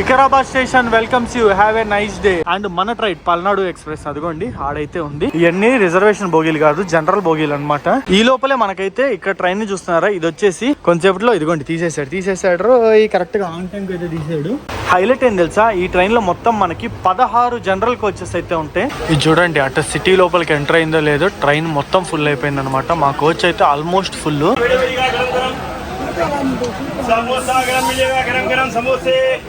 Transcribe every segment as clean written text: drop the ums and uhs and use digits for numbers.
Vikarabad station welcomes you, have a nice day. And మన train Palnadu express అదిగోండి ఆడైతే ఉంది. ఇవన్నీ రిజర్వేషన్ బోగీలు కాదు, జనరల్ బోగీలు అనమాట. ఈ లోపలే మనకైతే ఇక్కడ ట్రైన్ ని చూస్తున్నారా, ఇది వచ్చేసి కొంచెంసేపట్లో ఇదిగోండి తీసేసాడు ఈ కరెక్ట్ గా ఆన్ టైం అయితే తీసాడు. హైలైట్ ఏం తెలుసా, ఈ ట్రైన్ లో మొత్తం మనకి 16 జనరల్ కోచెస్ అయితే ఉంటాయి. ఇది చూడండి అటు సిటీ లోపలికి ఎంటర్ అయిందో లేదో, ట్రైన్ మొత్తం ఫుల్ అయిపోయింది అనమాట. మా కోచ్ అయితే ఆల్మోస్ట్ ఫుల్.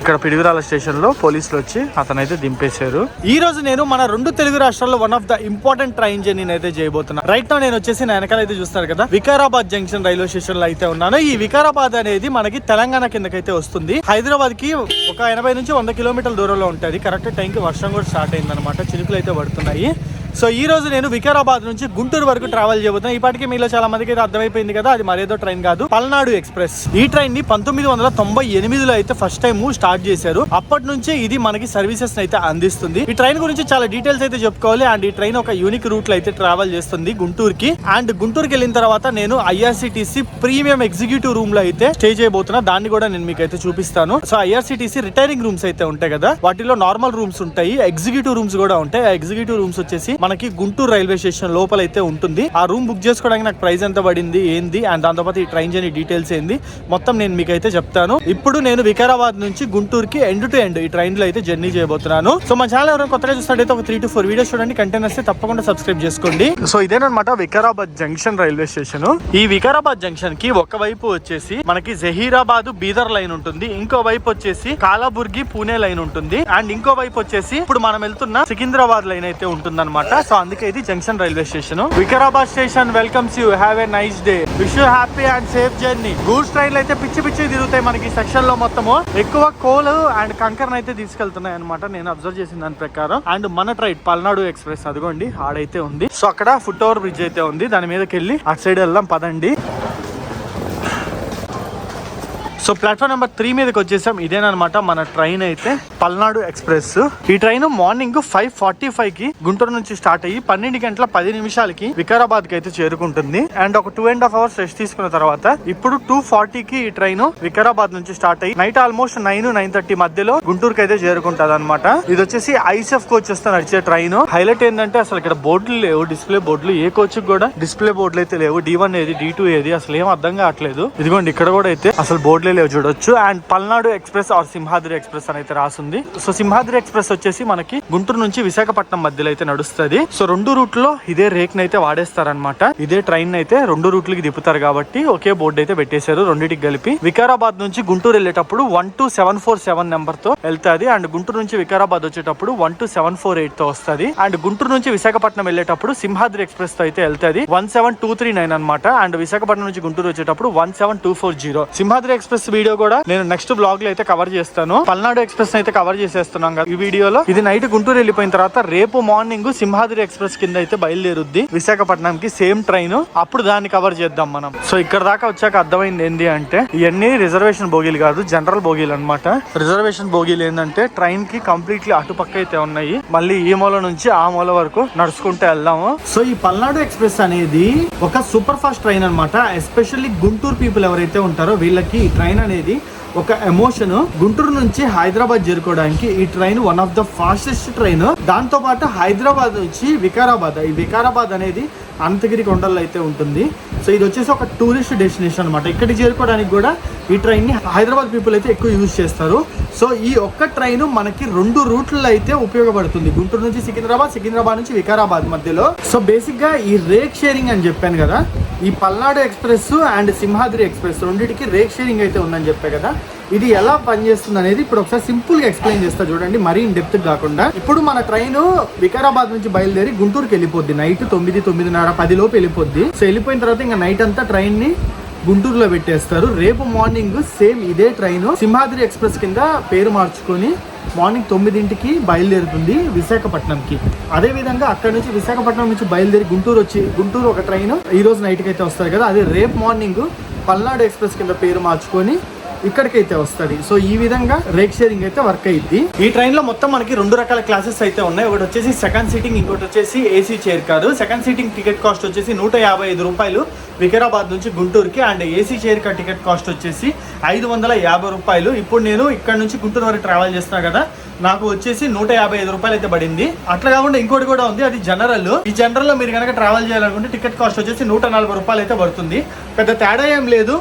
ఇక్కడ పిడుగురాల స్టేషన్ లో పోలీసులు వచ్చి అతనైతే దింపేశారు. ఈ రోజు నేను మన 2 తెలుగు రాష్ట్రాల్లో one of the important train journey అయితే చేయబోతున్నా. రైట్ నౌ నేను వచ్చేసి నా వెనకాల అయితే చూస్తారు కదా, వికారాబాద్ జంక్షన్ రైల్వే స్టేషన్ లో అయితే ఉన్నాను. ఈ వికారాబాద్ అనేది మనకి తెలంగాణ కిందకైతే వస్తుంది. హైదరాబాద్ కి ఒక 80 నుంచి 100 కిలోమీటర్ల దూరంలో ఉంటుంది. కరెక్ట్ టైం కి వర్షం కూడా స్టార్ట్ అయింది అనమాట, చినుకులు అయితే పడుతున్నాయి. సో ఈ రోజు నేను వికారాబాద్ నుంచి గుంటూరు వరకు ట్రావెల్ చేయబోతున్నా. ఇప్పటికీ మీలో చాలా మందికి అయితే అర్థమైపోయింది కదా, అది మరేదో ట్రైన్ కాదు, పల్నాడు ఎక్స్ప్రెస్. ఈ ట్రైన్ ని 1998లో అయితే ఫస్ట్ టైం స్టార్ట్ చేశారు. అప్పటి నుంచి ఇది మనకి సర్వీసెస్ అయితే అందిస్తుంది. ఈ ట్రైన్ గురించి చాలా డీటెయిల్స్ అయితే చెప్పుకోవాలి. అండ్ ఈ ట్రైన్ ఒక యూనిక్ రూట్ లో అయితే ట్రావెల్ చేస్తుంది గుంటూరుకి. అండ్ గుంటూరుకి వెళ్ళిన తర్వాత నేను ఐఆర్సిటిసి ప్రీమియం ఎగ్జిక్యూటివ్ రూమ్ లో అయితే స్టే చేయబోతున్నా. దాన్ని కూడా నేను మీకు అయితే చూపిస్తాను. సో ఐఆర్సిటిసి రిటైరింగ్ రూమ్స్ అయితే ఉంటాయి కదా, వాటిలో నార్మల్ రూమ్స్ ఉంటాయి, ఎగ్జిక్యూటివ్ రూమ్స్ కూడా ఉంటాయి. ఆ ఎగ్జిక్యూటివ్ రూమ్స్ వచ్చేసి మనకి గుంటూరు రైల్వే స్టేషన్ లోపల అయితే ఉంటుంది. ఆ రూమ్ బుక్ చేసుకోవడానికి నాకు ప్రైస్ ఎంత పడింది ఏంది, అండ్ దాంతోపాటు ఈ ట్రైన్ జర్నీ డీటెయిల్స్ ఏంది మొత్తం నేను మీకు అయితే చెప్తాను. ఇప్పుడు నేను వికారాబాద్ నుంచి గుంటూరుకి ఎండ్ టు ఎండ్ ఈ ట్రైన్ లో అయితే జర్నీ చేయబోతున్నాను. సో మా ఛానల్ ఎవరైనా కొత్తగా చూసినట్టయితే ఒక 3 to 4 వీడియోస్ చూడండి, కంటెంట్ వస్తే తప్పకుండా సబ్స్క్రైబ్ చేసుకోండి. సో ఇదేనమాట వికారాబాద్ జంక్షన్ రైల్వే స్టేషన్. ఈ వికారాబాద్ జంక్షన్ కి ఒక వైపు వచ్చేసి మనకి జహీరాబాద్ బీదర్ లైన్ ఉంటుంది, ఇంకో వైపు వచ్చేసి కాలాబుర్గి పూణే లైన్ ఉంటుంది, అండ్ ఇంకో వైపు వచ్చేసి ఇప్పుడు మనం వెళ్తున్న సికింద్రాబాద్ లైన్ అయితే ఉంటుంది అనమాట. సో అందుకే ఇది junction railway station. Vikarabad station welcomes you, have a nice day, wish you happy and safe journey. Goods ట్రైన్లు అయితే పిచ్చి తిరుగుతాయి మనకి సెక్షన్ లో. మొత్తము ఎక్కువ కోల్ అండ్ కంకర్ అయితే తీసుకెళ్తున్నాయి అనమాట, నేను అబ్జర్వ్ చేసిన దాని ప్రకారం. అండ్ మన ట్రైన్ పల్నాడు ఎక్స్ప్రెస్ అదిగోండి ఆడైతే ఉంది. సో అక్కడ ఫుట్ ఓవర్ బ్రిడ్జ్ అయితే ఉంది, దాని మీదకి వెళ్ళి అటు సైడ్ వెళ్దాం పదండి. సో ప్లాట్ఫామ్ నెంబర్ 3 మీదకి వచ్చేసాం. ఇదేనమాట మన ట్రైన్ అయితే పల్నాడు ఎక్స్ప్రెస్. ఈ ట్రైన్ మార్నింగ్ 5:45 కి గుంటూరు నుంచి స్టార్ట్ అయ్యి 12:10 వికారాబాద్ కి అయితే చేరుకుంటుంది. అండ్ ఒక 2.5 hours రెస్ట్ తీసుకున్న తర్వాత ఇప్పుడు 2:40 కి ఈ ట్రైన్ వికారాబాద్ నుంచి స్టార్ట్ అయ్యి నైట్ ఆల్మోస్ట్ 9-9:30 మధ్యలో గుంటూరుకి అయితే చేరుకుంటది అనమాట. ఇది వచ్చేసి ఐసెఫ్ కోచ్ వస్తే నడిచే ట్రైన్. హైలైట్ ఏంటంటే అసలు ఇక్కడ బోర్డులు లేవు, డిస్ప్లే బోర్డులు. ఏ కోచ్ కూడా డిస్ప్లే బోర్డులు అయితే లేవు. D1 ఏది, D2 ఏది, అసలు ఏం అర్థం కావట్లేదు. ఇదిగోండి ఇక్కడ కూడా అయితే అసలు బోర్డులే చూడొచ్చు. And Palnadu Express or Simhadri Express అని అయితే రాసింది. సో సింహాద్రి ఎక్స్ప్రెస్ వచ్చేసి మనకి గుంటూరు నుంచి విశాఖపట్నం మధ్యలో అయితే నడుస్తుంది. సో 2 రూట్ లో ఇదే రేక్ అయితే వాడేస్తారనమాట. ఇదే ట్రైన్ అయితే 2 రూట్లకి తిప్పుతారు కాబట్టి ఒకే బోర్డు అయితే పెట్టేశారు రెండింటికి కలిపి. వికారాబాద్ నుంచి గుంటూరు వెళ్ళేటప్పుడు 12747 నెంబర్ తో వెళ్తాది. అండ్ గుంటూరు నుంచి వికారాబాద్ వచ్చేటప్పుడు 12748 తో వస్తుంది. అండ్ గుంటూరు నుంచి విశాఖపట్నం వెళ్ళేటప్పుడు సింహాద్రి ఎక్స్ప్రెస్ తో అయితే వెళ్తాది 17239 అనమాట. అండ్ విశాఖపట్నం నుంచి గుంటూరు వచ్చేటప్పుడు 17240. సింహాద్రి ఎక్స్ప్రెస్ వీడియో కూడా నేను నెక్స్ట్ బ్లాగ్ లో అయితే కవర్ చేస్తాను. పల్నాడు ఎక్స్ప్రెస్ అయితే కవర్ చేసేస్తున్నాం కదా ఈ వీడియోలో. ఇది నైట్ గుంటూరు వెళ్ళిపోయిన తర్వాత రేపు మార్నింగ్ సింహాద్రి ఎక్స్ప్రెస్ కింద అయితే బయలుదేరుద్ది విశాఖపట్నం కి, సేమ్ ట్రైన్. అప్పుడు దాన్ని కవర్ చేద్దాం మనం. సో ఇక్కడ దాకా వచ్చాక అర్థమైంది ఏంటి అంటే, ఇవన్నీ రిజర్వేషన్ బోగీలు కాదు, జనరల్ బోగీలు అనమాట. రిజర్వేషన్ బోగీలు ఏంటంటే ట్రైన్ కి కంప్లీట్లీ అటుపక్క అయితే ఉన్నాయి. మళ్ళీ ఈ మూల నుంచి ఆ మూల వరకు నడుచుకుంటూ వెళ్దాము. సో ఈ పల్నాడు ఎక్స్ప్రెస్ అనేది ఒక సూపర్ ఫాస్ట్ ట్రైన్ అనమాట. ఎస్పెషల్లీ గుంటూరు పీపుల్ ఎవరైతే ఉంటారో వీళ్ళకి ఈ ట్రైన్ అనేది ఒక ఎమోషన్. గుంటూరు నుంచి హైదరాబాద్ చేరుకోవడానికి ఈ train one of the fastest train. దాంతో పాటు హైదరాబాద్ నుంచి వికారాబాద్, ఈ వికారాబాద్ అనేది అనంతగిరి కొండల్లో అయితే ఉంటుంది. సో ఇది వచ్చేసి ఒక టూరిస్ట్ డెస్టినేషన్ అనమాట. ఇక్కడికి చేరుకోవడానికి కూడా ఈ ట్రైన్ ని హైదరాబాద్ పీపుల్ అయితే ఎక్కువ యూజ్ చేస్తారు. సో ఈ ఒక్క ట్రైన్ మనకి 2 రూట్లలో అయితే ఉపయోగపడుతుంది, గుంటూరు నుంచి సికింద్రాబాద్, సికింద్రాబాద్ నుంచి వికారాబాద్ మధ్యలో. సో బేసిక్ గా ఈ రేక్ షేరింగ్ అని చెప్పాను కదా, ఈ Palnadu express and Simhadri express రెండింటికి రేక్ షేరింగ్ అయితే ఉందని చెప్పా కదా. ఇది ఎలా పనిచేస్తుంది అనేది ఇప్పుడు ఒకసారి సింపుల్ గా ఎక్స్ప్లెయిన్ చేస్తా చూడండి, మరీ ఇన్ డెప్త్ కాకుండా. ఇప్పుడు మన ట్రైన్ వికారాబాద్ నుంచి బయలుదేరి గుంటూరుకి వెళ్ళిపోద్ది. నైట్ 9-9:30 లోపు వెళ్ళిపోద్ది. సో వెళ్ళిపోయిన తర్వాత ఇంకా నైట్ అంతా ట్రైన్ ని గుంటూరులో పెట్టేస్తారు. రేపు మార్నింగ్ సేమ్ ఇదే ట్రైన్ సింహాద్రి ఎక్స్ప్రెస్ కింద పేరు మార్చుకొని మార్నింగ్ 9కి బయలుదేరుతుంది విశాఖపట్నంకి. అదే విధంగా అక్కడ నుంచి విశాఖపట్నం నుంచి బయలుదేరి గుంటూరు ఒక ట్రైన్ ఈ రోజు నైట్కి అయితే వస్తారు కదా, అది రేపు మార్నింగ్ పల్నాడు ఎక్స్ప్రెస్ కింద పేరు మార్చుకొని ఇక్కడికైతే వస్తుంది. సో ఈ విధంగా రేక్ షేరింగ్ అయితే వర్క్ అయ్యింది. ఈ ట్రైన్ లో మొత్తం మనకి 2 రకాల క్లాసెస్ అయితే ఉన్నాయి. ఒకటి వచ్చేసి సెకండ్ సీటింగ్, ఇంకోటి వచ్చేసి AC chair car. Second seating ticket cost వచ్చేసి 155 రూపాయలు వికారాబాద్ నుంచి గుంటూరుకి. And AC chair car ticket cost వచ్చేసి 550 రూపాయలు. ఇప్పుడు నేను ఇక్కడ నుంచి గుంటూరు వరకు ట్రావెల్ చేస్తున్నా కదా, నాకు వచ్చేసి 155 రూపాయలు అయితే పడింది. అట్లా కాకుండా ఇంకోటి కూడా ఉంది, అది జనరల్. ఈ జనరల్ లో మీరు కనుక ట్రావెల్ చేయాలనుకుంటే టికెట్ కాస్ట్ వచ్చేసి 140 రూపాయలు అయితే పడుతుంది. పెద్ద తేడా ఏం లేదు.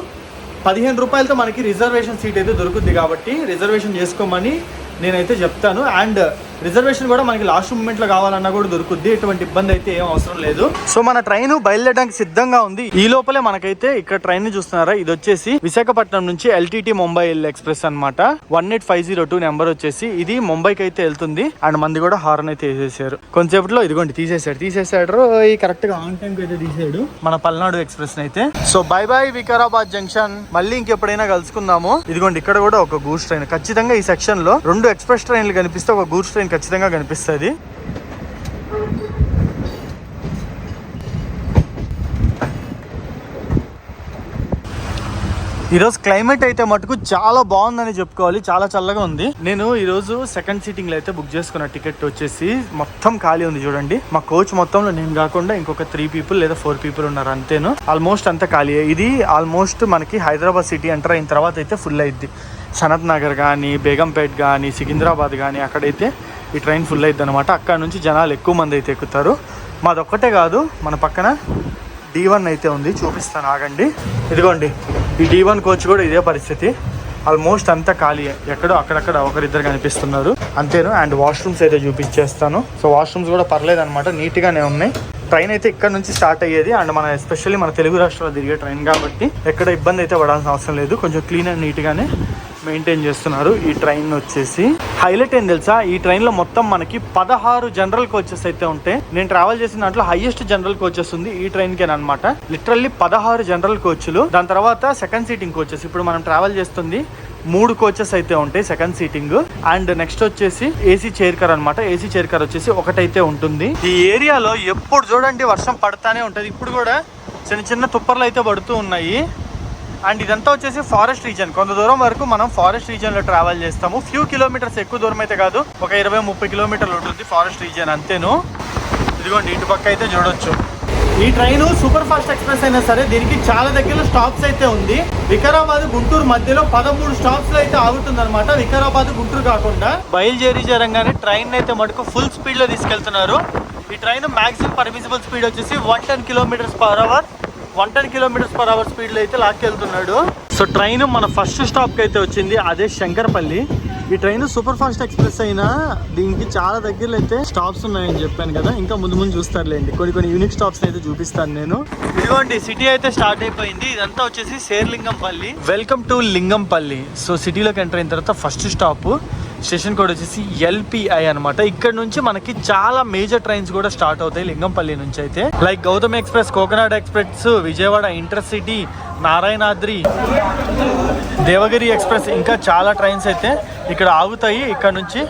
15 రూపాయలతో మనకి రిజర్వేషన్ సీట్ అయితే దొరుకుద్ది. కాబట్టి రిజర్వేషన్ చేసుకోమని నేనైతే చెప్తాను. అండ్ రిజర్వేషన్ కూడా మనకి లాస్ట్ మూమెంట్ లో కావాలన్నా కూడా దొరుకుద్ది. ఎటువంటి ఇబ్బంది అయితే ఏం అవసరం లేదు. సో మన ట్రైన్ బయలుదేరడానికి సిద్ధంగా ఉంది. ఈ లోపలే మనకైతే ఇక్కడ ట్రైన్ ని చూస్తున్నారా, ఇది వచ్చేసి విశాఖపట్నం నుంచి ఎల్టీటీ ముంబై ఎక్స్ప్రెస్ అనమాట. 18502 నెంబర్ వచ్చేసి ఇది ముంబైకి అయితే వెళ్తుంది. అండ్ మంది కూడా హార్న్ అయితే వేసేసారు. కొంతసేపట్లో ఇదిగోండి తీసేసాడు ఈ కరెక్ట్ గా ఆన్ టైం కి అయితే తీసాడు మన పల్నాడు ఎక్స్ప్రెస్ అయితే. So by by Vikarabad junction, మళ్ళీ ఇంకెప్పుడైనా కలుసుకుందాము. ఇదిగోండి ఇక్కడ కూడా ఒక గూడ్స్ ట్రైన్. ఖచ్చితంగా ఈ సెక్షన్ లో 2 ఎక్స్ప్రెస్ ట్రైన్లు కనిపిస్తే ఒక గూడ్స్ ట్రైన్ ఖచ్చితంగా కనిపిస్తుంది. ఈరోజు క్లైమేట్ అయితే మటుకు చాలా బాగుందని చెప్పుకోవాలి. చాలా చల్లగా ఉంది. నేను ఈరోజు సెకండ్ సీటింగ్ లో అయితే బుక్ చేసుకున్న టికెట్ వచ్చేసి మొత్తం ఖాళీ ఉంది. చూడండి, మా కోచ్ మొత్తంలో నేను కాకుండా ఇంకొక 3 పీపుల్ లేదా 4 పీపుల్ ఉన్నారు అంతేను. ఆల్మోస్ట్ అంతా ఖాళీ. ఇది ఆల్మోస్ట్ మనకి హైదరాబాద్ సిటీ ఎంటర్ అయిన తర్వాత అయితే ఫుల్ అయింది. సనత్ నగర్ కానీ, బేగంపేట్ కానీ, సికింద్రాబాద్ కానీ అక్కడైతే ఈ ట్రైన్ ఫుల్ అయింది అనమాట. అక్కడ నుంచి జనాలు ఎక్కువ మంది అయితే ఎక్కుతారు. మాదొక్కటే కాదు, మన పక్కన D1 అయితే ఉంది, చూపిస్తాను ఆగండి. ఇదిగోండి ఈ D1 కోచ్ కూడా ఇదే పరిస్థితి. ఆల్మోస్ట్ అంతా ఖాళీ. ఎక్కడో అక్కడక్కడ ఒకరిద్దరు కనిపిస్తున్నారు అంతేను. అండ్ వాష్రూమ్స్ అయితే చూపించేస్తాను. సో వాష్రూమ్స్ కూడా పర్లేదు అనమాట, నీట్గానే ఉన్నాయి. ట్రైన్ అయితే ఇక్కడ నుంచి స్టార్ట్ అయ్యేది. అండ్ మన ఎస్పెషల్లీ మన తెలుగు రాష్ట్రాల్లో తిరిగే ట్రైన్ కాబట్టి ఎక్కడ ఇబ్బంది అయితే పడాల్సిన అవసరం లేదు. కొంచెం క్లీన్ అండ్ నీట్గానే మెయింటైన్ చేస్తున్నారు ఈ ట్రైన్ వచ్చేసి. హైలైట్ ఏం తెలుసా, ఈ ట్రైన్ లో మొత్తం మనకి 16 జనరల్ కోచెస్ అయితే ఉంటాయి. నేను ట్రావెల్ చేసిన దాంట్లో హైయెస్ట్ జనరల్ కోచెస్ ఉంది ఈ ట్రైన్ కే అనమాట. లిటరల్లీ 16 జనరల్ కోచ్లు. దాని తర్వాత సెకండ్ సీటింగ్ కోచెస్. ఇప్పుడు మనం ట్రావెల్ చేస్తుంది 3 కోచెస్ అయితే ఉంటాయి సెకండ్ సీటింగ్. అండ్ నెక్స్ట్ వచ్చేసి ఏసీ చైర్ కార్ అనమాట. ఏసీ చైర్ కార్ వచ్చేసి ఒకటైతే ఉంటుంది. ఈ ఏరియాలో ఎప్పుడు చూడండి వర్షం పడతానే ఉంటది. ఇప్పుడు కూడా చిన్న చిన్న తుప్పర్లు అయితే పడుతూ ఉన్నాయి. అండ్ ఇదంతా వచ్చేసి ఫారెస్ట్ రీజన్. కొంత దూరం వరకు మనం ఫారెస్ట్ రీజన్ లో ట్రావెల్ చేస్తాము. ఫ్యూ కిలోమీటర్స్, ఎక్కువ దూరం అయితే కాదు, ఒక 20-30 కిలోమీటర్లు ఉంటుంది ఫారెస్ట్ రీజన్ అంతేను. ఇదిగోండి ఇటు పక్క అయితే చూడొచ్చు. ఈ ట్రైన్ సూపర్ ఫాస్ట్ ఎక్స్ప్రెస్ అయినా సరే దీనికి చాలా దగ్గరలో స్టాప్స్ అయితే ఉంది. వికారాబాద్ గుంటూరు మధ్యలో 13 స్టాప్స్ లో అయితే ఆగుతుంది అనమాట. వికారాబాద్ గుంటూరు కాకుండా బయలుదేరి జరంగానే ట్రైన్ అయితే మటుకు ఫుల్ స్పీడ్ లో తీసుకెళ్తున్నారు. ఈ ట్రైన్ మాక్సిమం పర్మిసిబుల్ స్పీడ్ వచ్చేసి 110 km/h. 110 km/h స్పీడ్ లో అయితే లాక్కెళ్తున్నాడు. సో ట్రైన్ మన ఫస్ట్ స్టాప్ కి అయితే వచ్చింది, అదే శంకరపల్లి. ఈ ట్రైన్ సూపర్ ఫాస్ట్ ఎక్స్ప్రెస్ అయినా దీనికి చాలా దగ్గరలో అయితే స్టాప్స్ ఉన్నాయని చెప్పాను కదా. ఇంకా ముందు ముందు చూస్తారులేండి, కొన్ని యూనిక్ స్టాప్స్ అయితే చూపిస్తాను నేను. ఇదిగోండి సిటీ అయితే స్టార్ట్ అయిపోయింది. ఇదంతా వచ్చేసి Serilingampally. Welcome to Lingampally. So సిటీలోకి ఎంటర్ అయిన తర్వాత ఫస్ట్ స్టాప్ స్టేషన్ కోడ్ వచ్చేసి LPI అనమాట. ఇక్కడ నుంచి మనకి చాలా మేజర్ ట్రైన్స్ కూడా స్టార్ట్ అవుతాయి లింగంపల్లి నుంచి అయితే. Like Gautham express, Coconada express, Vijayawada intercity, Narayanadri, Devagiri express, ఇంకా చాలా ట్రైన్స్ అయితే ఇక్కడ ఆగుతాయి. ఇక్కడ నుంచి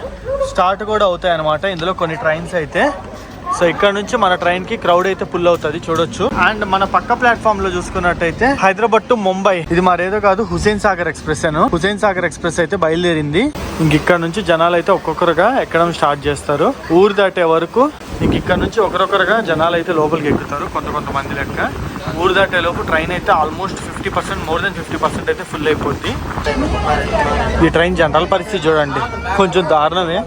స్టార్ట్ కూడా అవుతాయి అనమాట ఇందులో కొన్ని ట్రైన్స్ అయితే. సో ఇక్కడ నుంచి మన ట్రైన్ కి క్రౌడ్ అయితే ఫుల్ అవుతుంది చూడొచ్చు. అండ్ మన పక్క ప్లాట్ఫామ్ లో చూసుకున్నట్టయితే హైదరాబాద్ టు ముంబై, ఇది మరేదో కాదు హుసేన్ సాగర్ ఎక్స్ప్రెస్ అను. హుసేన్ సాగర్ ఎక్స్ప్రెస్ అయితే బయలుదేరింది. ఇంక ఇక్కడ నుంచి జనాలు అయితే ఒక్కొక్కరుగా ఎక్కడం స్టార్ట్ చేస్తారు. ఊరు దాటే వరకు ఇంక ఇక్కడ నుంచి ఒకరొకరుగా జనాలు అయితే లోపలికి ఎక్కుతారు కొంతమంది లెక్క. ఊరు దాటే లోపు ట్రైన్ అయితే ఆల్మోస్ట్ 50%, మోర్ దెన్ 50% అయితే ఫుల్ అయిపోద్ది. ఈ ట్రైన్ జనరల్ పరిస్థితి చూడండి, కొంచెం దారుణమే.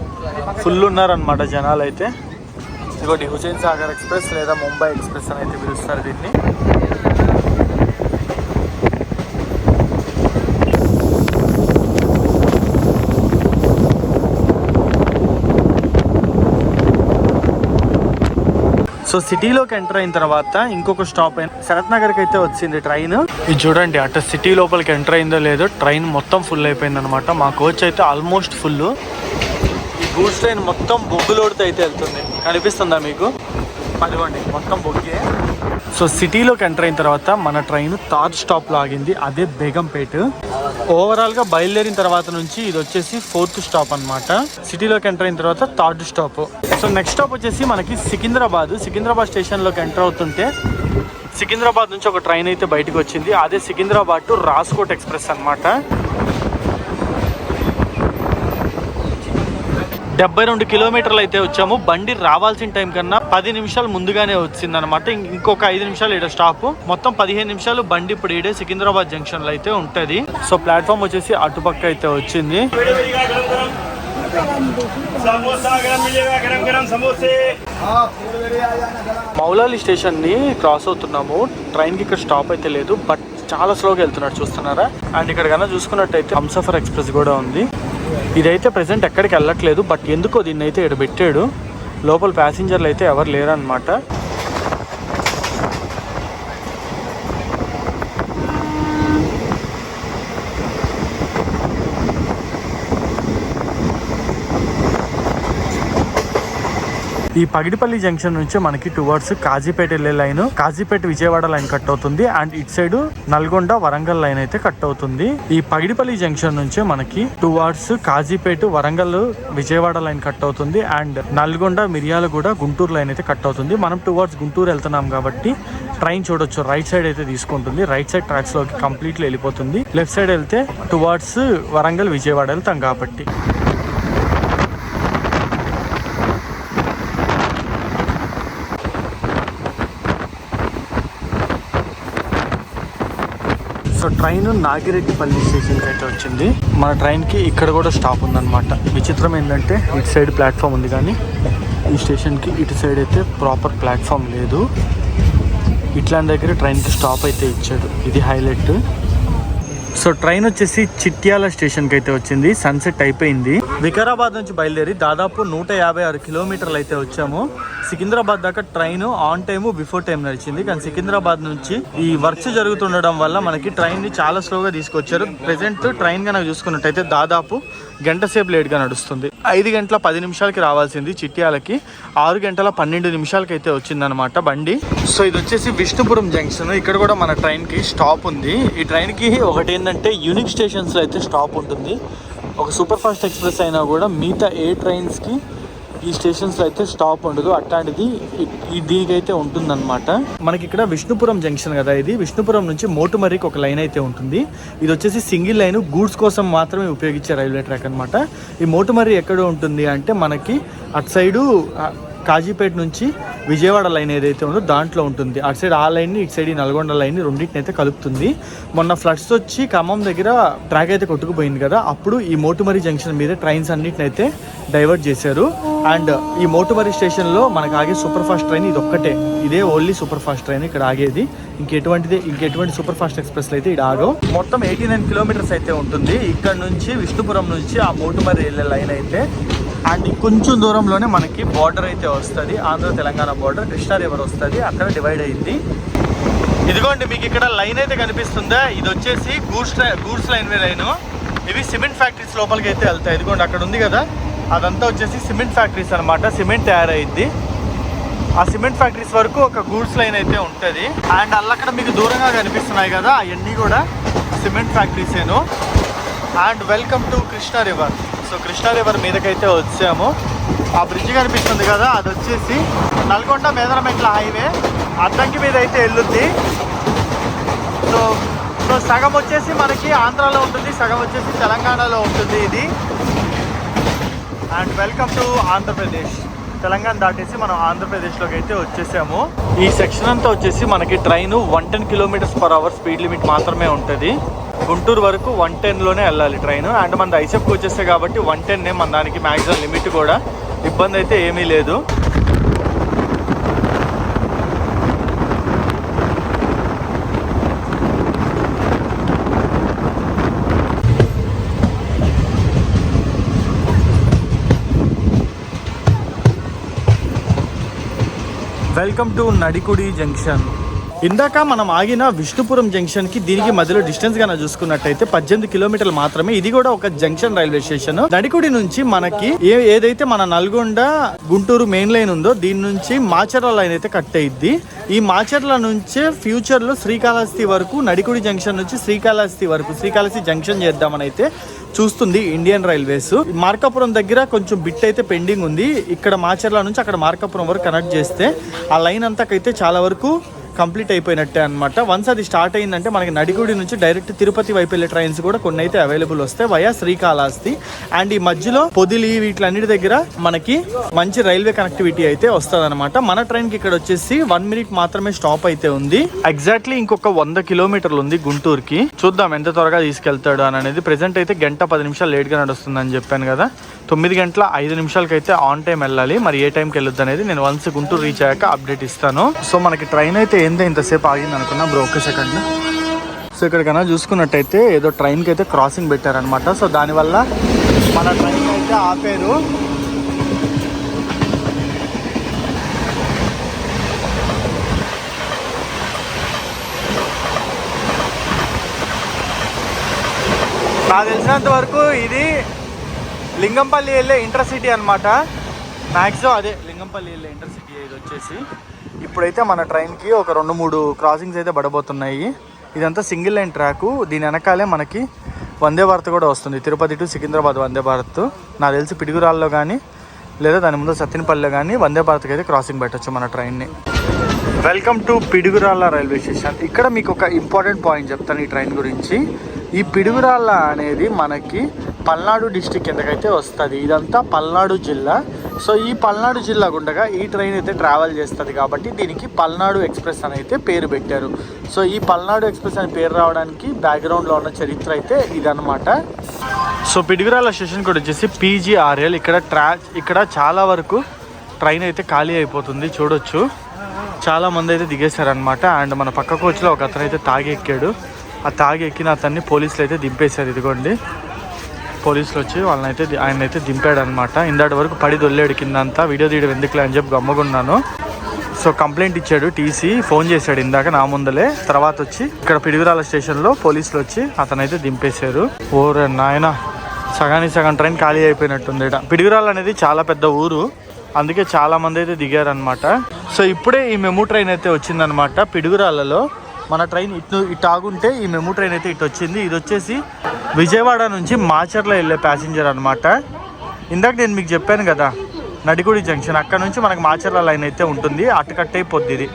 ఫుల్ ఉన్నారనమాట జనాలు అయితే. ఇదిగోటి హుసేన్ సాగర్ ఎక్స్ప్రెస్ లేదా ముంబై ఎక్స్ప్రెస్ అని అయితే పిలుస్తారు దీన్ని. సో సిటీలోకి ఎంటర్ అయిన తర్వాత ఇంకొక స్టాప్ అయిన శరత్ నగర్కి అయితే వచ్చింది ట్రైన్. ఇది చూడండి, అటు సిటీ లోపలికి ఎంటర్ అయిందో లేదో ట్రైన్ మొత్తం ఫుల్ అయిపోయింది అనమాట. మా కోచ్ అయితే ఆల్మోస్ట్ ఫుల్. ఈ గూడ్స్ ట్రైన్ మొత్తం బొగ్గులోడితో అయితే వెళ్తుంది, కనిపిస్తుందా మీకు? అదిగోండి మొత్తం బొగ్గే. సో సిటీలోకి ఎంటర్ అయిన తర్వాత మన ట్రైన్ థర్డ్ స్టాప్ లాగింది, అదే బేగంపేట్. ఓవరాల్ గా బయలుదేరిన తర్వాత నుంచి ఇది వచ్చేసి 4th స్టాప్ అనమాట. సిటీలోకి ఎంటర్ అయిన తర్వాత 3rd stop. So next stop వచ్చేసి మనకి సికింద్రాబాద్ స్టేషన్ లోకి ఎంటర్ అవుతుంటే సికింద్రాబాద్ నుంచి ఒక ట్రైన్ అయితే బయటకు వచ్చింది, అదే సికింద్రాబాద్ టు రాజ్కోట్ ఎక్స్ప్రెస్ అనమాట. 72 కిలోమీటర్లు అయితే వచ్చాము. బండి రావాల్సిన టైం కన్నా 10 నిమిషాలు ముందుగానే వచ్చింది అనమాట. ఇంకొక 5 నిమిషాలు ఈడ స్టాప్. మొత్తం 15 నిమిషాలు బండి ఇప్పుడు ఈడే సికింద్రాబాద్ జంక్షన్ లో అయితే ఉంటది. సో ప్లాట్ఫామ్ వచ్చేసి అటుపక్క అయితే వచ్చింది. మౌలాలి స్టేషన్ ని క్రాస్ అవుతున్నాము. ట్రైన్ కి ఇక్కడ స్టాప్ అయితే లేదు, బట్ చాలా స్లోగా వెళ్తున్నాడు చూస్తున్నారా. అండ్ ఇక్కడ కన్నా చూసుకున్నట్టయితే హంసఫర్ ఎక్స్ప్రెస్ కూడా ఉంది. ఇదైతే ప్రెసెంట్ ఎక్కడికి వెళ్ళట్లేదు, బట్ ఎందుకో దీన్ని అయితే ఇక్కడ పెట్టాడు. లోపల ప్యాసింజర్లు అయితే ఎవరు లేరనమాట. ఈ పగిడిపల్లి జంక్షన్ నుంచి మనకి టువర్డ్స్ కాజీపేట వెళ్ళే line, Kazipet Vijayawada line cut అవుతుంది. అండ్ ఇటు సైడ్ నల్గొండ వరంగల్ లైన్ అయితే కట్ అవుతుంది. ఈ పగిడిపల్లి జంక్షన్ నుంచి మనకి towards Kazipet Warangal Vijayawada line cut అవుతుంది. అండ్ నల్గొండ మిర్యాలగూడ గుంటూరు లైన్ అయితే కట్ అవుతుంది. మనం టువర్డ్స్ గుంటూరు వెళ్తున్నాం కాబట్టి ట్రైన్ చూడొచ్చు, రైట్ సైడ్ అయితే తీసుకుంటుంది. రైట్ సైడ్ ట్రాక్స్ లోకి కంప్లీట్లీ వెళ్ళిపోతుంది. లెఫ్ట్ సైడ్ వెళ్తే టువర్డ్స్ వరంగల్ విజయవాడ వెళ్తాం కాబట్టి. సో ట్రైన్ నాగిరెడ్డిపల్లి స్టేషన్కి అయితే వచ్చింది. మన ట్రైన్కి ఇక్కడ కూడా స్టాప్ ఉందన్నమాట. విచిత్రం ఏంటంటే ఇటు సైడ్ ప్లాట్ఫామ్ ఉంది, కానీ ఈ స్టేషన్కి ఇటు సైడ్ అయితే ప్రాపర్ ప్లాట్ఫామ్ లేదు. ఇట్లాంటి దగ్గర ట్రైన్కి స్టాప్ అయితే ఇచ్చాడు, ఇది హైలైట్. సో ట్రైన్ వచ్చేసి చిట్యాల స్టేషన్కి అయితే వచ్చింది. సన్సెట్ అయిపోయింది. వికారాబాద్ నుంచి బయలుదేరి దాదాపు 156 కిలోమీటర్లు అయితే వచ్చాము. సికింద్రాబాద్ దాకా train on time before time నడిచింది. కానీ సికింద్రాబాద్ నుంచి ఈ వర్క్స్ జరుగుతుండడం వల్ల మనకి ట్రైన్ని చాలా స్లోగా తీసుకొచ్చారు. ప్రెసెంట్ ట్రైన్ కనుక చూసుకున్నట్టయితే దాదాపు గంట సేపు లేట్గా నడుస్తుంది. 5 గంటల 10 నిమిషాలకి రావాల్సింది చిట్యాలకి 6 గంటల 12 నిమిషాలకి అయితే వచ్చిందనమాట బండి. సో ఇది వచ్చేసి విష్ణుపురం జంక్షన్. ఇక్కడ కూడా మన ట్రైన్కి స్టాప్ ఉంది. ఈ ట్రైన్కి ఒకటి ఏంటంటే యూనిక్ స్టేషన్స్లో అయితే స్టాప్ ఉంటుంది. ఒక సూపర్ ఫాస్ట్ ఎక్స్ప్రెస్ అయినా కూడా మిగతా ఏ ట్రైన్స్కి ఈ స్టేషన్స్లో అయితే స్టాప్ ఉండదు. అట్లాంటిది దీనికైతే ఉంటుందన్నమాట. మనకి ఇక్కడ విష్ణుపురం జంక్షన్ కదా, ఇది విష్ణుపురం నుంచి మోటుమర్రికి ఒక లైన్ అయితే ఉంటుంది. ఇది వచ్చేసి సింగిల్ లైన్, గూడ్స్ కోసం మాత్రమే ఉపయోగించే రైల్వే ట్రాక్ అనమాట. ఈ మోటుమర్రి ఎక్కడ ఉంటుంది అంటే మనకి అటు సైడు కాజీపేట నుంచి విజయవాడ లైన్ ఏదైతే ఉందో దాంట్లో ఉంటుంది. అటు సైడ్ ఆ లైన్ని, ఇటు సైడ్ ఈ నల్గొండ లైన్ని రెండింటిని అయితే కలుపుతుంది. మొన్న ఫ్లడ్స్ వచ్చి ఖమ్మం దగ్గర ట్రాక్ అయితే కొట్టుకుపోయింది కదా, అప్పుడు ఈ మోటుమర్రి జంక్షన్ మీద ట్రైన్స్ అన్నిటిని అయితే డైవర్ట్ చేశారు. అండ్ ఈ మోటుమర్రి స్టేషన్లో మనకు ఆగే సూపర్ ఫాస్ట్ ట్రైన్ ఇది ఒక్కటే, ఇదే ఓన్లీ సూపర్ ఫాస్ట్ ట్రైన్ ఇక్కడ ఆగేది. ఇంకెటువంటి సూపర్ ఫాస్ట్ ఎక్స్ప్రెస్లు అయితే ఇక్కడ ఆగవు. మొత్తం 89 కిలోమీటర్స్ అయితే ఉంటుంది ఇక్కడ నుంచి విష్ణుపురం నుంచి ఆ మోటుమర్రి వెళ్ళే లైన్ అయితే. అండ్ కొంచెం దూరంలోనే మనకి బార్డర్ అయితే వస్తుంది, ఆంధ్ర తెలంగాణ బార్డర్. కృష్ణా రివర్ వస్తుంది, అక్కడ డివైడ్ అయింది. ఇదిగోండి మీకు ఇక్కడ లైన్ అయితే కనిపిస్తుందా, ఇది వచ్చేసి గూడ్స్ లైన్వే లైన్. ఇవి సిమెంట్ ఫ్యాక్టరీస్ లోపలికి అయితే వెళ్తాయి. ఇదిగోండి అక్కడ ఉంది కదా, అదంతా వచ్చేసి సిమెంట్ ఫ్యాక్టరీస్ అనమాట. సిమెంట్ తయారైద్ది. ఆ సిమెంట్ ఫ్యాక్టరీస్ వరకు ఒక గూడ్స్ లైన్ అయితే ఉంటుంది. అండ్ అల్లక్కడ మీకు దూరంగా కనిపిస్తున్నాయి కదా, అవన్నీ కూడా సిమెంట్ ఫ్యాక్టరీసేను. And welcome to Krishna river. So Krishna river మీదకైతే వచ్చాము. ఆ బ్రిడ్జ్ కనిపిస్తుంది కదా, అది వచ్చేసి నల్గొండ మేదరమెట్ల హైవే అద్దంకి మీద అయితే వెళ్ళుద్ది. సో సగం వచ్చేసి మనకి ఆంధ్రాలో ఉంటుంది, సగం వచ్చేసి తెలంగాణలో ఉంటుంది ఇది. And welcome to Andhra Pradesh. Telangana దాటేసి మనం ఆంధ్రప్రదేశ్లోకి అయితే వచ్చేసాము. ఈ సెక్షన్ అంతా వచ్చేసి మనకి ట్రైన్ 110 km/h స్పీడ్ లిమిట్ మాత్రమే ఉంటుంది. గుంటూరు వరకు 110లోనే వెళ్ళాలి ట్రైన్. అండ్ మన ఐసెఫ్కి వచ్చేస్తే కాబట్టి 110 మన దానికి మ్యాక్సిమం లిమిట్ కూడా, ఇబ్బంది అయితే ఏమీ లేదు. Welcome to Nadikudi junction. ఇందాక మనం ఆగిన విష్ణుపురం జంక్షన్ కి దీనికి మధ్యలో డిస్టెన్స్ గా చూసుకున్నట్టయితే 18 కిలోమీటర్లు మాత్రమే. ఇది కూడా ఒక జంక్షన్ రైల్వే స్టేషన్. నడికుడి నుంచి మనకి ఏదైతే మన నల్గొండ గుంటూరు మెయిన్ లైన్ ఉందో దీని నుంచి మాచర్ల లైన్ అయితే కట్ అయ్యిద్ది. ఈ మాచర్ల నుంచే ఫ్యూచర్ లో శ్రీకాళహస్తి వరకు, నడికుడి జంక్షన్ నుంచి శ్రీకాళహస్తి వరకు, శ్రీకాళహస్తి జంక్షన్ చేద్దామని అయితే చూస్తుంది ఇండియన్ రైల్వేస్. మార్కాపురం దగ్గర కొంచెం బిట్ అయితే పెండింగ్ ఉంది. ఇక్కడ మాచర్ల నుంచి అక్కడ మార్కాపురం వరకు కనెక్ట్ చేస్తే ఆ లైన్ అంతాకైతే చాలా వరకు కంప్లీట్ అయిపోయినట్టే అనమాట. వన్స్ అది స్టార్ట్ అయిందంటే మనకి నడిగుడి నుంచి డైరెక్ట్ తిరుపతి వైపు వెళ్ళే ట్రైన్స్ కూడా కొన్ని అయితే అవైలబుల్ వస్తాయి వయా శ్రీకాళహస్తి. అండ్ ఈ మధ్యలో పొదిలి వీటిలన్నిటి దగ్గర మనకి మంచి రైల్వే కనెక్టివిటీ అయితే వస్తుంది అనమాట. మన ట్రైన్ కి ఇక్కడ వచ్చేసి 1 minute మాత్రమే స్టాప్ అయితే ఉంది. ఎగ్జాక్ట్లీ ఇంకొక 100 kilometers ఉంది గుంటూరుకి. చూద్దాం ఎంత త్వరగా తీసుకెళ్తాడు అని అనేది. ప్రెసెంట్ అయితే 1:10 నిమిషాలు లేట్ గా నడుస్తుంది అని చెప్పాను కదా. 9:05 అయితే ఆన్ టైం వెళ్ళాలి. మరి ఏ టైంకి వెళ్ళొద్దు అనేది నేను వన్స్ గుంటూరు రీచ్ అయ్యాక అప్డేట్ ఇస్తాను. సో మనకి ట్రైన్ అయితే ఏందో ఇంతసేపు ఆగింది అనుకున్నా బ్రో, ఒక్క సెకండ్. సో ఇక్కడికైనా చూసుకున్నట్టయితే ఏదో ట్రైన్కి అయితే క్రాసింగ్ పెట్టారనమాట. సో దానివల్ల మన ట్రైన్ అయితే ఆపేరు. నాకు తెలిసినంత వరకు ఇది లింగంపల్లి వెళ్ళే ఇంటర్సిటీ అనమాట. మ్యాక్సిమం అదే లింగంపల్లి వెళ్ళే ఇంటర్సిటీ ఇది వచ్చేసి. ఇప్పుడైతే మన ట్రైన్కి ఒక 2-3 క్రాసింగ్స్ అయితే పడబోతున్నాయి. ఇదంతా సింగిల్ లైన్ ట్రాకు. దీని వెనకాలే మనకి వందే భారత్ కూడా వస్తుంది, తిరుపతి టు సికింద్రాబాద్ వందే భారత్. నాకు తెలిసి పిడుగురాల్లో కానీ లేదా దాని ముందు సత్తెనపల్లిలో కానీ వందే భారత్కి అయితే క్రాసింగ్ పెట్టచ్చు మన ట్రైన్ని. Welcome to Piduguralla railway station. ఇక్కడ మీకు ఒక ఇంపార్టెంట్ పాయింట్ చెప్తాను ఈ ట్రైన్ గురించి. ఈ పిడుగురాళ్ళ అనేది మనకి పల్నాడు డిస్టిక్ కిందకైతే వస్తుంది. ఇదంతా పల్నాడు జిల్లా. సో ఈ పల్నాడు జిల్లా గుండగా ఈ ట్రైన్ అయితే ట్రావెల్ చేస్తుంది కాబట్టి దీనికి పల్నాడు ఎక్స్ప్రెస్ అని అయితే పేరు పెట్టారు. సో ఈ పల్నాడు ఎక్స్ప్రెస్ అని పేరు రావడానికి బ్యాక్గ్రౌండ్లో ఉన్న చరిత్ర అయితే ఇదనమాట. సో పిడుగురాళ్ళ స్టేషన్ కూడా వచ్చేసి PGRL. ఇక్కడ చాలా వరకు ట్రైన్ అయితే ఖాళీ అయిపోతుంది, చూడొచ్చు. చాలామంది అయితే దిగేశారనమాట. అండ్ మన పక్క కోచ్లో ఒక అతను అయితే తాగి ఎక్కాడు. ఆ తాగి ఎక్కిన అతన్ని పోలీసులు అయితే దింపేశారు. ఇదిగోండి పోలీసులు వచ్చి ఆయన అయితే దింపాడు అనమాట. ఇందాటి వరకు పడి దొల్లాడు కిందంతా. వీడియో తీయడం ఎందుకులే అని చెప్పి గమ్మగున్నాను. సో కంప్లైంట్ ఇచ్చాడు, టీసీ ఫోన్ చేశాడు ఇందాక నా ముందలే. తర్వాత వచ్చి ఇక్కడ పిడుగురాళ్ళ స్టేషన్లో పోలీసులు వచ్చి అతనైతే దింపేశారు. ఓరే నాయన, సగం ట్రైన్ ఖాళీ అయిపోయినట్టుంది. పిడుగురాళ్ళు అనేది చాలా పెద్ద ఊరు, అందుకే చాలా మంది అయితే దిగారనమాట. సో ఇప్పుడే ఈ మెమూ ట్రైన్ అయితే వచ్చిందనమాట పిడుగురాళ్ళలో. మన ట్రైన్ ఇటు ఆగుంటే ఈ మెమూ ట్రైన్ అయితే ఇటు వచ్చింది. ఇది వచ్చేసి విజయవాడ నుంచి మాచర్ల వెళ్ళే ప్యాసింజర్ అనమాట. ఇందాక నేను మీకు చెప్పాను కదా నడిగుడి జంక్షన్, అక్కడ నుంచి మనకు మాచర్ల లైన్ అయితే ఉంటుంది. అటు కట్ అయిపోద్ది ఇది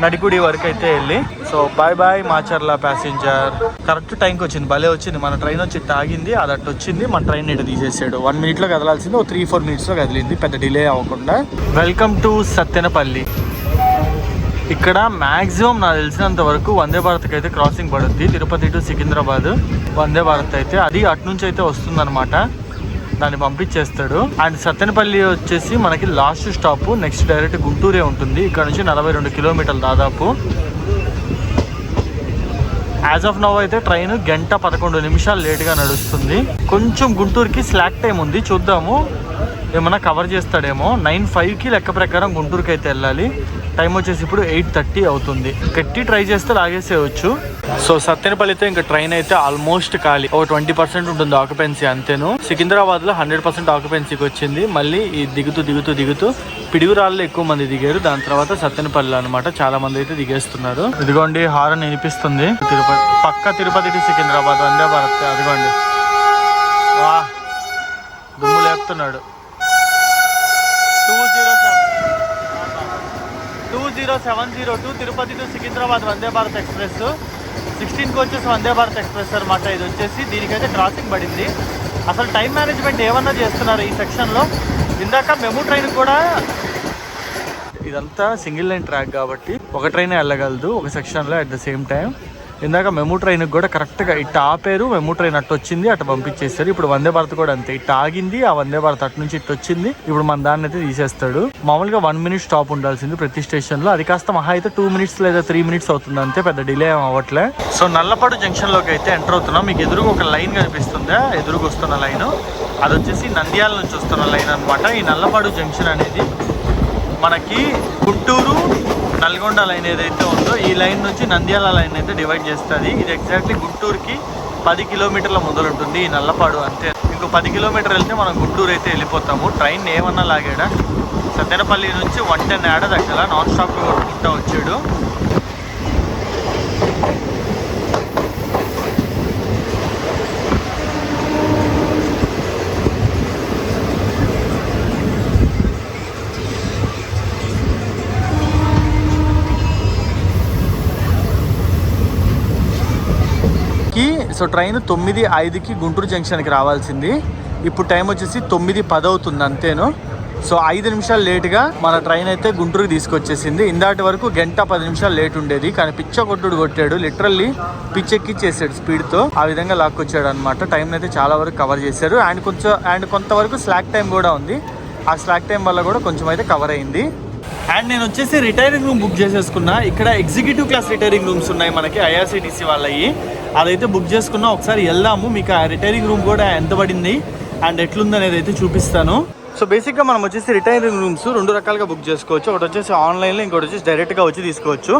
నడిగుడి వరకు అయితే వెళ్ళి. So bye Macherla passenger. Correct టైంకి వచ్చింది, భలే వచ్చింది. మన ట్రైన్ వచ్చి తాగింది, అది అటు వచ్చింది. మన ట్రైన్ ఇటు తీసేసాడు. 1 minute కదలాల్సింది 3-4 minutes కదిలింది, పెద్ద డిలే అవ్వకుండా. Welcome to Sattenapalli. ఇక్కడ మ్యాక్సిమం నాకు తెలిసినంత వరకు వందే భారత్కి అయితే క్రాసింగ్ పడుద్ది. తిరుపతి టు సికింద్రాబాద్ వందే భారత్ అయితే అది అటు నుంచి అయితే వస్తుందన్నమాట. దాన్ని పంపించేస్తాడు. అండ్ సత్తెనపల్లి వచ్చేసి మనకి లాస్ట్ స్టాప్. నెక్స్ట్ డైరెక్ట్ గుంటూరే ఉంటుంది. ఇక్కడ నుంచి 42 kilometers దాదాపు. యాజ్ ఆఫ్ నౌ అయితే ట్రైన్ 1:11 లేట్గా నడుస్తుంది. కొంచెం గుంటూరుకి స్లాక్ టైం ఉంది, చూద్దాము ఏమన్నా కవర్ చేస్తాడేమో. 9:05 లెక్క ప్రకారం గుంటూరుకి అయితే వెళ్ళాలి. టైం వచ్చేసి ఇప్పుడు 8:30 అవుతుంది. గట్టి ట్రై చేస్తే లాగేసేయచ్చు. సో సత్తెనపల్లితో ఇంకా ట్రైన్ అయితే ఆల్మోస్ట్ ఖాళీ. ఒక 20% ఉంటుంది ఆక్యుపెన్సీ అంతేను. సికింద్రాబాద్లో 100% ఆక్యుపెన్సీకి వచ్చింది. మళ్ళీ ఈ దిగుతూ పిడుగురాళ్ళలో ఎక్కువ మంది దిగారు. దాని తర్వాత సత్తెనపల్లి అనమాట చాలా మంది అయితే దిగేస్తున్నారు. ఇదిగోండి హారన్ వినిపిస్తుంది. తిరుపతి టు సికింద్రాబాద్ వందే భారత్. అదిగోండి వా దుమ్ము లేపుతున్నాడు. 2070 Tirupati to Secunderabad Vande Bharat express. 16 coaches Vande Bharat express అనమాట. ఇది వచ్చేసి దీనికైతే క్రాసింగ్ పడింది. అసలు టైం మేనేజ్మెంట్ ఏమన్నా చేస్తున్నారు ఈ సెక్షన్లో. ఇందాక మెమూ ట్రైన్ కూడా ఇదంతా సింగిల్ లైన్ ట్రాక్ కాబట్టి ఒక ట్రైన్ వెళ్ళగలదు ఒక సెక్షన్లో అట్ ద సేమ్ టైం. ఇందాక మెమూ ట్రైన్కి కూడా కరెక్ట్గా ఇటు ఆపేరు. మెమూ ట్రైన్ అటు వచ్చింది, అటు పంపించేస్తారు. ఇప్పుడు వందే భారత్ కూడా అంతే, ఇటు ఆగింది. ఆ వందే భారత్ అటు నుంచి ఇటు వచ్చింది. ఇప్పుడు మన దాన్ని అయితే తీసేస్తాడు. మామూలుగా 1 minute స్టాప్ ఉండాల్సింది ప్రతి స్టేషన్లో. అది కాస్త మహా అయితే 2 minutes లేదా 3 minutes అవుతుంది అంతే, పెద్ద డిలే అవ్వట్లే. సో నల్లపాడు జంక్షన్లోకి అయితే ఎంటర్ అవుతున్నాం. మీకు ఎదురుగా ఒక లైన్ కనిపిస్తుందా, ఎదురుగా వస్తున్న లైన్, అది వచ్చేసి నంద్యాల నుంచి వస్తున్న లైన్ అనమాట. ఈ నల్లపాడు జంక్షన్ అనేది మనకి గుంటూరు నల్గొండ లైన్ ఏదైతే ఉందో ఈ లైన్ నుంచి నంద్యాల లైన్ అయితే డివైడ్ చేస్తుంది. ఇది ఎగ్జాక్ట్లీ గుంటూరుకి 10 kilometers ముందర ఉంటుంది ఈ నల్లపాడు అంతే. ఇంకో 10 kilometers వెళ్తే మనం గుంటూరు అయితే వెళ్ళిపోతాము. ట్రైన్ ఏమన్నా లాగాడా, సత్తెనపల్లి నుంచి 110 ఏడ దగ్గర నాన్ స్టాప్ కొట్టుకుంటూ వచ్చాడు. సో ట్రైన్ 9:05కి గుంటూరు జంక్షన్కి రావాల్సింది. ఇప్పుడు టైం వచ్చేసి 9:10 అవుతుంది అంతేను. సో 5 నిమిషాలు లేటుగా మన ట్రైన్ అయితే గుంటూరుకి తీసుకొచ్చేసింది. ఇందాటి వరకు 1:10 నిమిషాలు లేట్ ఉండేది, కానీ కొట్టాడు, లిటరల్లీ పిచ్చెక్కిచ్చేసాడు స్పీడ్తో. ఆ విధంగా లాక్కొచ్చాడు అనమాట. టైం అయితే చాలా వరకు కవర్ చేశారు. అండ్ కొంతవరకు స్లాక్ టైం కూడా ఉంది. ఆ స్లాక్ టైం వల్ల కూడా కొంచెం అయితే కవర్ అయింది. అండ్ నేను వచ్చేసి రిటైరింగ్ రూమ్ బుక్ చేసేసుకున్నా. ఇక్కడ ఎగ్జిక్యూటివ్ క్లాస్ రిటైరింగ్ రూమ్స్ ఉన్నాయి మనకి IRCTC వాళ్ళవి. అదైతే బుక్ చేసుకున్నా. ఒకసారి వెళ్దాము, మీకు ఆ రిటైరింగ్ రూమ్ కూడా ఎంత పడింది అండ్ ఎట్లుంది అనేది అయితే చూపిస్తాను. సో బేసిక్గా మనం వచ్చేసి రిటైరింగ్ రూమ్స్ 2 రకాలుగా బుక్ చేసుకోవచ్చు. ఒకటి వచ్చేసి ఆన్లైన్లో, ఇంకోటి వచ్చేసి డైరెక్ట్గా వచ్చి తీసుకోవచ్చు.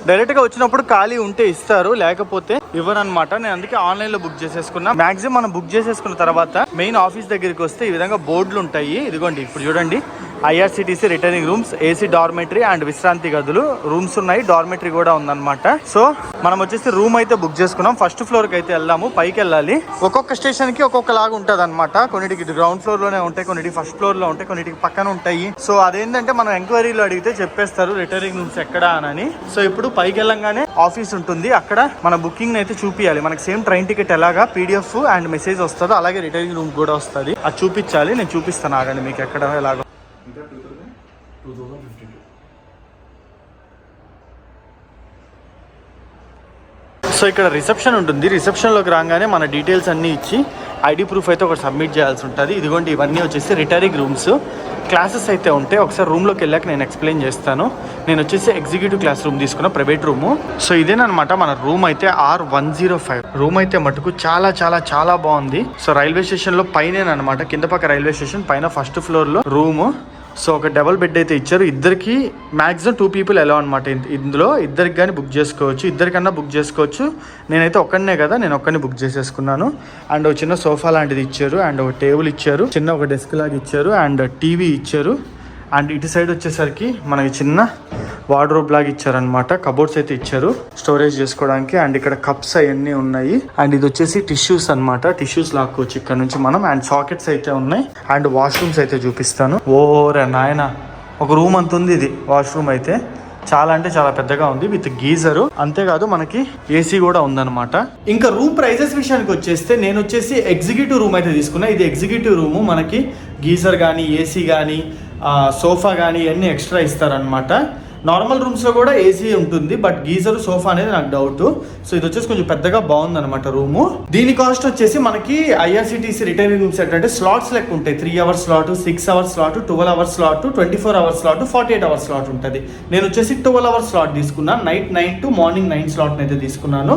డైరెక్ట్గా వచ్చినప్పుడు ఖాళీ ఉంటే ఇస్తారు, లేకపోతే ఇవ్వరు అనమాట. నేను అందుకే ఆన్లైన్లో బుక్ చేసేసుకున్నా. మ్యాక్సిమం మనం బుక్ చేసేసుకున్న తర్వాత మెయిన్ ఆఫీస్ దగ్గరికి వస్తే ఈ విధంగా బోర్డులు ఉంటాయి. ఇదిగోండి ఇప్పుడు చూడండి, IRCTC retiring rooms, AC dormitory and విశ్రాంతి గదులు రూమ్స్ ఉన్నాయి. డార్మెటరీ కూడా ఉందన్నమాట. సో మనం వచ్చేసి రూమ్ అయితే బుక్ చేసుకున్నాం. ఫస్ట్ ఫ్లోర్కి అయితే వెళ్దాము. పైకి వెళ్ళాలి. ఒక్కొక్క స్టేషన్కి ఒక్కొక్కలాగా ఉంటుంది అనమాట. కొన్నిటికి గ్రౌండ్ ఫ్లోర్లోనే ఉంటాయి, కొన్నిటికి ఫస్ట్ ఫ్లోర్లో ఉంటాయి, కొన్నిటికి పక్కన ఉంటాయి. సో అదేంటంటే మనం ఎంక్వైరీలో అడిగితే చెప్పేస్తారు రిటైరింగ్ రూమ్స్ ఎక్కడ అని. సో ఇప్పుడు పైకి వెళ్ళంగానే ఆఫీస్ ఉంటుంది. అక్కడ మన బుకింగ్ అయితే చూపించాలి. మనకి సేమ్ ట్రైన్ టికెట్ ఎలాగా PDF అండ్ మెసేజ్ వస్తుందో అలాగే రిటైరింగ్ రూమ్ కూడా వస్తుంది. అది చూపించాలి. నేను చూపిస్తాను, ఆగండి మీకు ఎక్కడ ఎలాగో. సో ఇక్కడ రిసెప్షన్ ఉంటుంది. రిసెప్షన్లోకి రాగానే మన డీటెయిల్స్ అన్నీ ఇచ్చి ID ప్రూఫ్ అయితే ఒకటి సబ్మిట్ చేయాల్సి ఉంటుంది. ఇదిగోండి ఇవన్నీ వచ్చేసి రిటైరింగ్ రూమ్స్. క్లాసెస్ అయితే ఉంటాయి. ఒకసారి రూమ్లోకి వెళ్ళాక నేను ఎక్స్ప్లెయిన్ చేస్తాను. నేను వచ్చేసి ఎగ్జిక్యూటివ్ క్లాస్ రూమ్ తీసుకున్న, ప్రైవేట్ రూము. సో ఇదేనమాట మన రూమ్ అయితే R105. రూమ్ అయితే మటుకు చాలా చాలా చాలా బాగుంది. సో రైల్వే స్టేషన్లో పైనేనమాట, కింద పక్క రైల్వే స్టేషన్ పైన ఫస్ట్ ఫ్లోర్లో రూము. సో ఒక డబుల్ బెడ్ అయితే ఇచ్చారు. ఇద్దరికి మ్యాక్సిమం 2 పీపుల్ ఎలా అనమాట. ఇందులో ఇద్దరికి కానీ బుక్ చేసుకోవచ్చు, ఇద్దరికన్నా బుక్ చేసుకోవచ్చు. నేనైతే ఒక్కడనే కదా, నేను ఒక్కడిని బుక్ చేసేసుకున్నాను. అండ్ ఒక చిన్న సోఫా లాంటిది ఇచ్చారు, అండ్ ఒక టేబుల్ ఇచ్చారు, చిన్న ఒక డెస్క్ లాగా ఇచ్చారు, అండ్ టీవీ ఇచ్చారు. అండ్ ఇటు సైడ్ వచ్చేసరికి మనకి చిన్న వార్డ్రోబ్ లాగా ఇచ్చారనమాట. కబోర్డ్స్ అయితే ఇచ్చారు స్టోరేజ్ చేసుకోవడానికి. అండ్ ఇక్కడ కప్స్ అవన్నీ ఉన్నాయి. అండ్ ఇది వచ్చేసి టిష్యూస్ అనమాట. టిష్యూస్ లాక్కోవచ్చు ఇక్కడ నుంచి మనం. అండ్ సాకెట్స్ అయితే ఉన్నాయి. అండ్ వాష్రూమ్స్ అయితే చూపిస్తాను. ఓరే నాయన, ఒక రూమ్ అంత ఉంది ఇది. వాష్రూమ్ అయితే చాలా అంటే చాలా పెద్దగా ఉంది, విత్ గీజరు. అంతేకాదు మనకి AC కూడా ఉందన్నమాట. ఇంకా రూమ్ ప్రైజెస్ విషయానికి వచ్చేస్తే నేను వచ్చేసి ఎగ్జిక్యూటివ్ రూమ్ అయితే తీసుకున్నా. ఇది ఎగ్జిక్యూటివ్ రూము. మనకి గీజర్ కానీ, AC కానీ, సోఫా కానీ ఇవన్నీ ఎక్స్ట్రా ఇస్తారనమాట. నార్మల్ రూమ్స్లో కూడా AC ఉంటుంది, బట్ గీజర్, సోఫా అనేది నాకు డౌట్. సో ఇది వచ్చేసి కొంచెం పెద్దగా బాగుందన్నమాట రూము. దీని కాస్ట్ వచ్చేసి మనకి IRCTC రిటైరింగ్ రూమ్స్ ఏంటంటే స్లాట్స్ లెక్క ఉంటాయి. 3 hours slot, 6 hours slot, 12 hours slot, 24 hours slot, 48 hours slot ఉంటుంది. నేను వచ్చేసి 12 అవర్స్ స్లాట్ తీసుకున్నాను. నైట్ 9 to మార్నింగ్ 9 స్లాట్ని అయితే తీసుకున్నాను.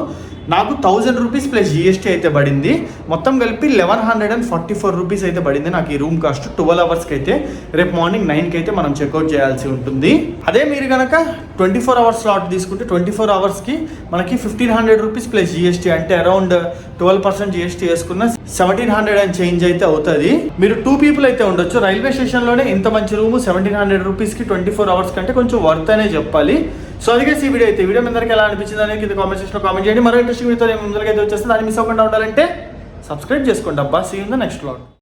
నాకు 1000 రూపీస్ ప్లస్ GST అయితే పడింది. మొత్తం కలిపి 1144 రూపీస్ అయితే పడింది నాకు ఈ రూమ్ కాస్ట్. 12 అవర్స్కి అయితే. రేపు మార్నింగ్ 9కి అయితే మనం చెక్అవుట్ చేయాల్సి ఉంటుంది. అదే మీరు కనుక 24 అవర్స్ స్లాట్ తీసుకుంటే 24 అవర్స్కి మనకి 1500 రూపీస్ ప్లస్ GST, అంటే అరౌండ్ 12% GST వేసుకున్న 1700 అండ్ చేంజ్ అయితే అవుతుంది. మీరు 2 పీపుల్ అయితే ఉండొచ్చు. రైల్వే స్టేషన్లోనే ఇంత మంచి రూము 1700 రూపీస్కి 24 అవర్స్ కంటే కొంచెం వర్త్ అనే చెప్పాలి. సో అదిగే ఈ వీడియో అయితే. వీడియో మీ అందరికీ ఎలా అనిపించింది అనేది కింద కామెంట్ సెక్షన్లో కామెంట్ చేయండి. మరో ఇంట్రెస్టింగ్ వీడియోతో ముందుకైతే వచ్చేస్తుంది. దాన్ని మిస్ అవ్వకుండా ఉండాలంటే సబ్స్క్రైబ్ చేసుకోండి అబ్బా. See in the next vlog.